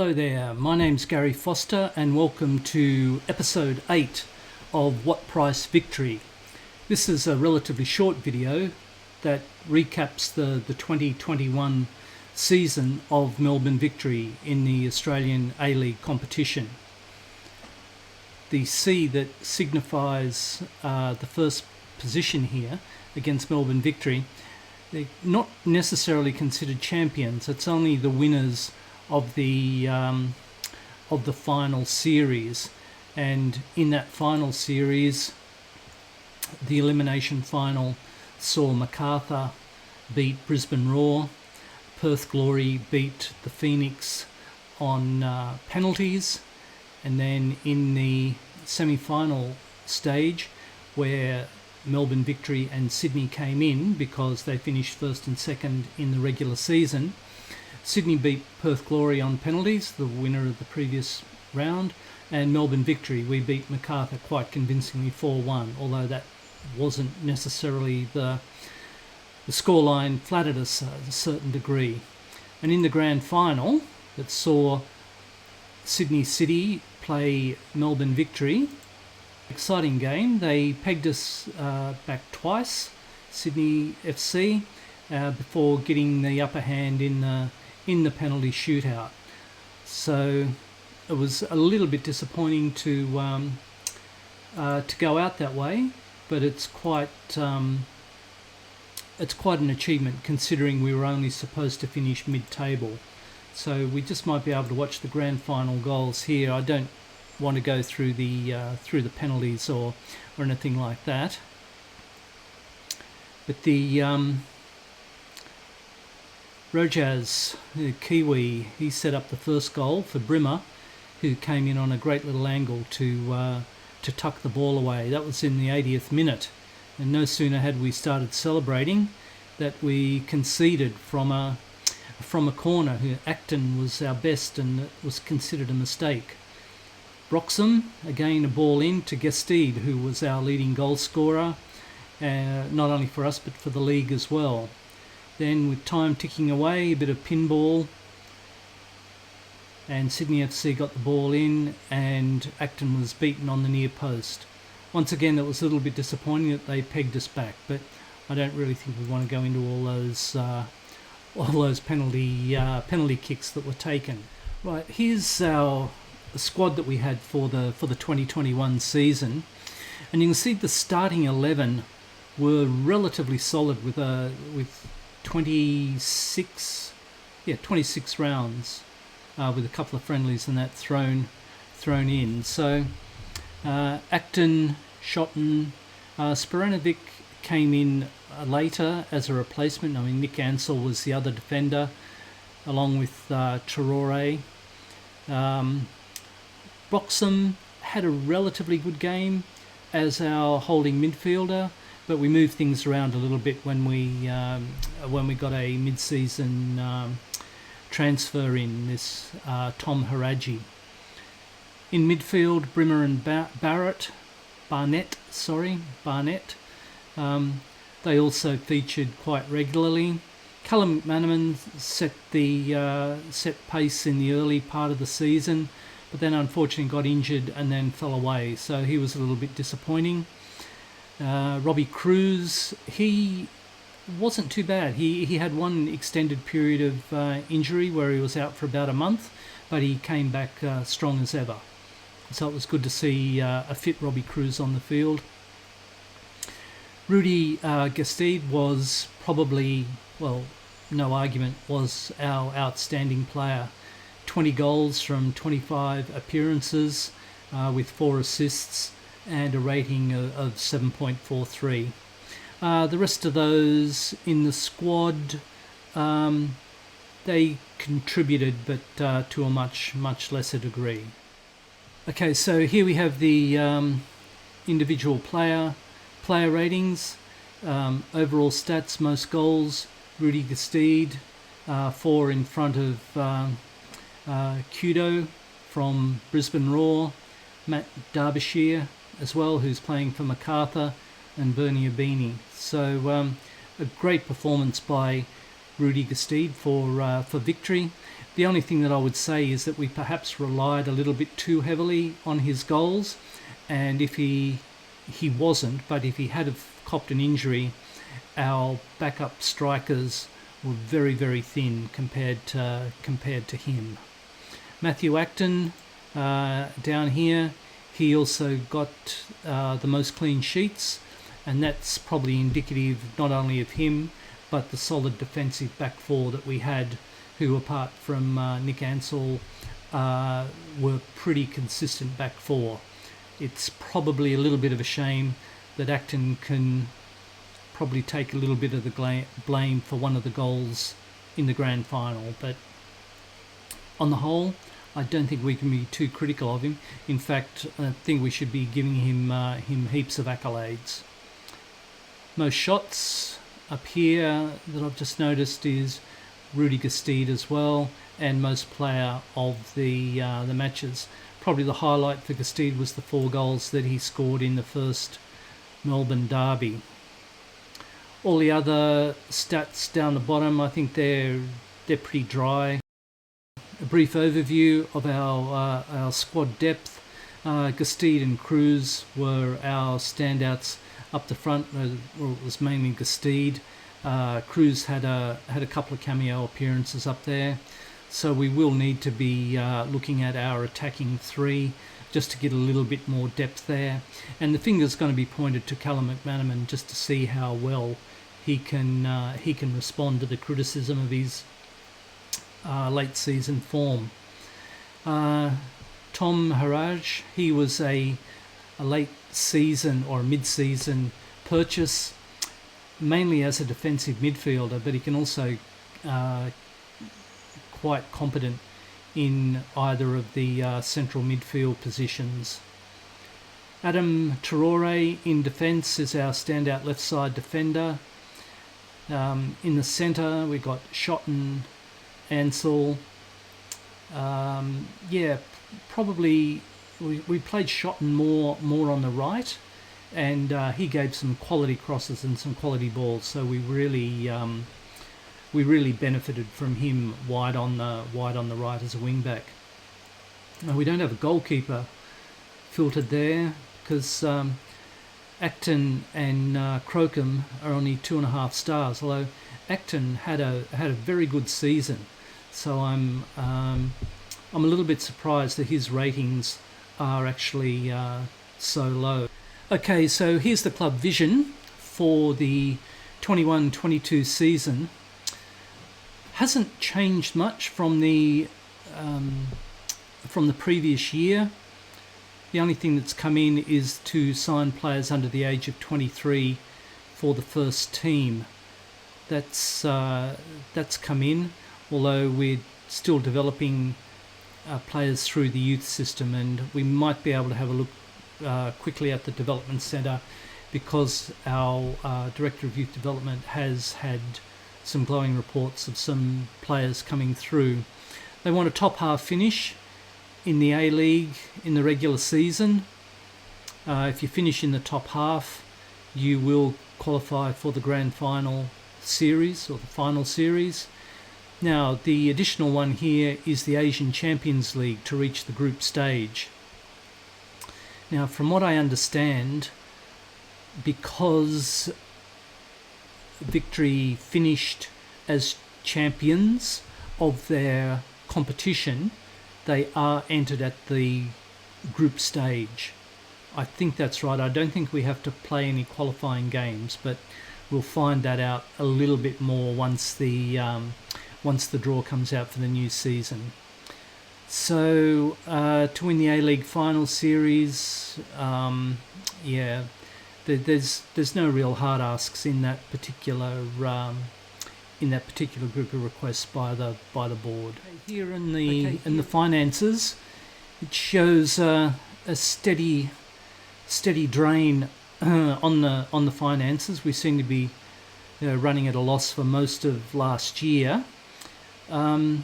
Hello there, my name's Garry Foster and welcome to episode 8 of What Price Victory. This is a relatively short video that recaps the 2021 season of Melbourne Victory in the Australian A-League competition. The C that signifies the first position here against Melbourne Victory, they're not necessarily considered champions. It's only the winners of the final series, and in that final series, the elimination final saw Macarthur beat Brisbane Roar, Perth Glory beat the Phoenix on penalties, and then in the semi-final stage, where Melbourne Victory and Sydney came in because they finished first and second in the regular season, Sydney beat Perth Glory on penalties, the winner of the previous round, and Melbourne Victory, we beat Macarthur quite convincingly 4-1, although that wasn't necessarily the scoreline flattered us at a certain degree. And in the grand final that saw Sydney City play Melbourne Victory, exciting game. They pegged us back twice, Sydney FC, before getting the upper hand in the penalty shootout. So it was a little bit disappointing to go out that way, but it's quite an achievement considering we were only supposed to finish mid-table. So we just might be able to watch the grand final goals here. I don't want to go through the penalties or anything like that. But the Rojaz, the Kiwi, he set up the first goal for Brimmer, who came in on a great little angle to tuck the ball away. That was in the 80th minute, and no sooner had we started celebrating that we conceded from a corner. Acton was our best, and it was considered a mistake. Broxham, again a ball in to Gestede, who was our leading goal scorer, not only for us but for the league as well. Then with time ticking away, a bit of pinball, and Sydney FC got the ball in and Acton was beaten on the near post. Once again, it was a little bit disappointing that they pegged us back, but I don't really think we want to go into all those penalty kicks that were taken. Right, here's the squad that we had for the 2021 season, and you can see the starting 11 were relatively solid with 26 rounds, with a couple of friendlies and that thrown in. So Acton, Shotton, Sporanovic came in later as a replacement. I mean, Nick Ansell was the other defender, along with Traore. Broxham had a relatively good game as our holding midfielder, but we moved things around a little bit when we got a mid-season transfer in, this Tom Haraji. In midfield, Brimmer and Barnett. They also featured quite regularly. Callum McManaman set pace in the early part of the season, but then unfortunately got injured and then fell away, so he was a little bit disappointing. Robbie Cruz, he wasn't too bad. He had one extended period of injury where he was out for about a month, but he came back strong as ever. So it was good to see a fit Robbie Cruz on the field. Rudy Gestede was probably, well, no argument, was our outstanding player. 20 goals from 25 appearances with 4 assists and a rating of 7.43. The rest of those in the squad, they contributed, but to a much lesser degree. Okay, so here we have the individual player ratings. Overall stats: most goals, Rudy Gestede, 4 in front of Kudo from Brisbane Roar, Matt Derbyshire as well, who's playing for Macarthur, and Bernie Abini. So a great performance by Rudy Gestede for Victory. The only thing that I would say is that we perhaps relied a little bit too heavily on his goals, and if he wasn't, but if he had have copped an injury, our backup strikers were very, very thin compared to him. Matthew Acton down here, he also got the most clean sheets, and that's probably indicative not only of him but the solid defensive back four that we had, who apart from Nick Ansell were pretty consistent back four. It's probably a little bit of a shame that Acton can probably take a little bit of the blame for one of the goals in the grand final, but on the whole, I don't think we can be too critical of him. In fact, I think we should be giving him heaps of accolades. Most shots up here that I've just noticed is Rudy Gestede as well, and most player of the matches. Probably the highlight for Gestede was the 4 goals that he scored in the first Melbourne derby. All the other stats down the bottom, I think they're pretty dry. A brief overview of our squad depth. Gestede and Cruz were our standouts up the front. Well, it was mainly Gestede. Cruz had a couple of cameo appearances up there, so we will need to be looking at our attacking 3 just to get a little bit more depth there. And the finger's going to be pointed to Callum McManaman just to see how well he can respond to the criticism of his late season form. Tom Haraj, he was a late season or mid-season purchase, mainly as a defensive midfielder, but he can also quite competent in either of the central midfield positions. Adam Traore in defence is our standout left side defender. In the centre we've got Shotton, Ansell. Probably we played Shotton more on the right, and he gave some quality crosses and some quality balls, so we really benefited from him wide on the right as a wing back. Now, we don't have a goalkeeper filtered there because Acton and Crocombe are only 2.5 stars, although Acton had a very good season, so I'm a little bit surprised that his ratings are actually so low. Okay, so here's the club vision for the 21-22 season. Hasn't changed much from the previous year. The only thing that's come in is to sign players under the age of 23 for the first team. That's come in, although we're still developing players through the youth system, and we might be able to have a look quickly at the development centre, because our Director of Youth Development has had some glowing reports of some players coming through. They want a top half finish in the A-League in the regular season. If you finish in the top half, you will qualify for the grand final series or the final series. Now, the additional one here is the Asian Champions League to reach the group stage. Now, from what I understand, because Victory finished as champions of their competition, they are entered at the group stage. I think that's right. I don't think we have to play any qualifying games, but we'll find that out a little bit more once the draw comes out for the new season. So to win the A-League final series, there's no real hard asks in that particular group of requests by the board. Here in the finances, it shows a steady drain on the finances. We seem to be running at a loss for most of last year. I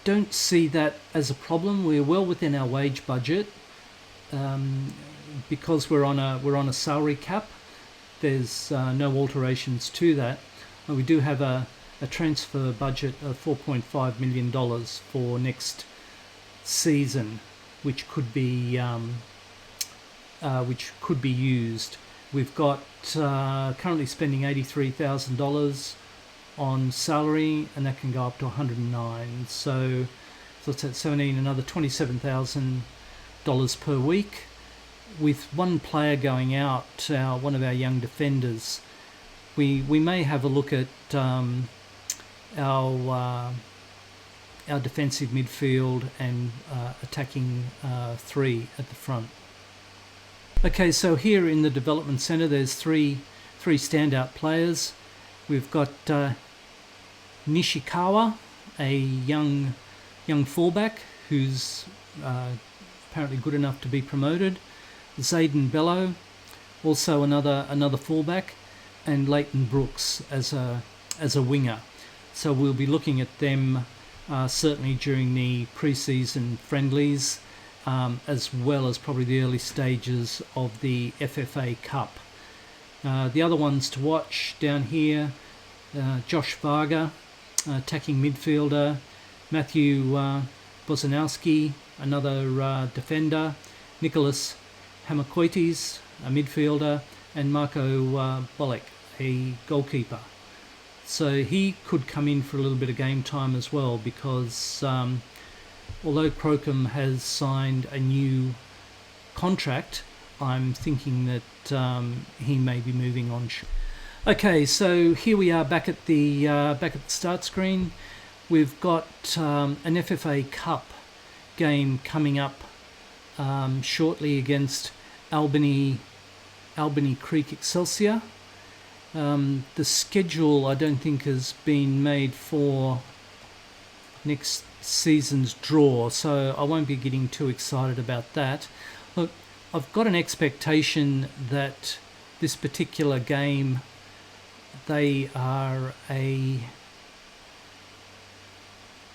don't see that as a problem. We're well within our wage budget. Because we're on a salary cap, there's no alterations to that. We do have a a transfer budget of $4.5 million for next season, which could be used. We've got currently spending $83,000 on salary, and that can go up to 109. So it's at 17, another $27,000 per week. With one player going out, one of our young defenders, we may have a look at our defensive midfield and attacking three at the front. Okay, so here in the development centre, there's three standout players. We've got Nishikawa, a young fullback who's apparently good enough to be promoted. Zayden Bello, also another fullback, and Leighton Brooks as a winger. So we'll be looking at them certainly during the pre-season friendlies, as well as probably the early stages of the FFA Cup. The other ones to watch down here, Josh Varga, attacking midfielder, Matthew Bozanowski, another defender, Nicholas Hamakoitis, a midfielder, and Marco Bolek, a goalkeeper. So he could come in for a little bit of game time as well, because although Crocombe has signed a new contract, I'm thinking that he may be moving on. Okay, so here we are back at the start screen. We've got an FFA Cup game coming up shortly against Albany Creek Excelsior. The schedule I don't think has been made for next season's draw, so I won't be getting too excited about that. Look, I've got an expectation that this particular game, they are a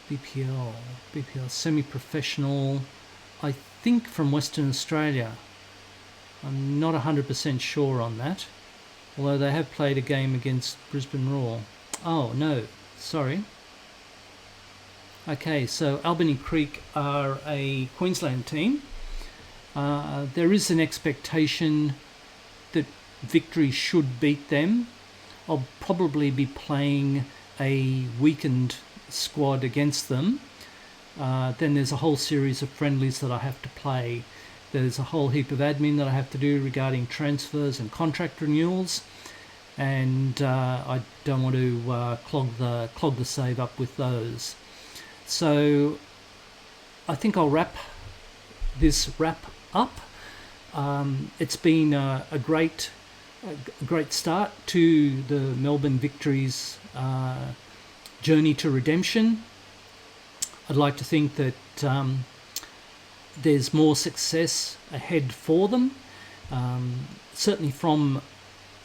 BPL semi-professional, I think from Western Australia. I'm not 100% sure on that, although they have played a game against Brisbane Roar. Oh no, sorry. Okay, so Albany Creek are a Queensland team. There is an expectation that Victory should beat them. I'll probably be playing a weakened squad against them. Then there's a whole series of friendlies that I have to play. There's a whole heap of admin that I have to do regarding transfers and contract renewals, and I don't want to clog the save up with those. So I think I'll wrap up. It's been a great start to the Melbourne Victory's journey to redemption. I'd like to think that there's more success ahead for them. Certainly from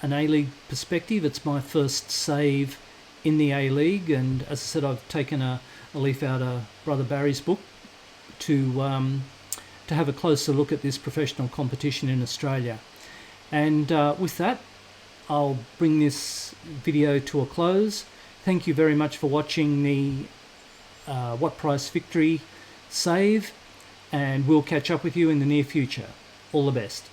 an A-League perspective, it's my first save in the A-League, and as I said, I've taken a leaf out of Brother Barry's book to have a closer look at this professional competition in Australia. And with that, I'll bring this video to a close. Thank you very much for watching the What Price Victory save, and we'll catch up with you in the near future. All the best.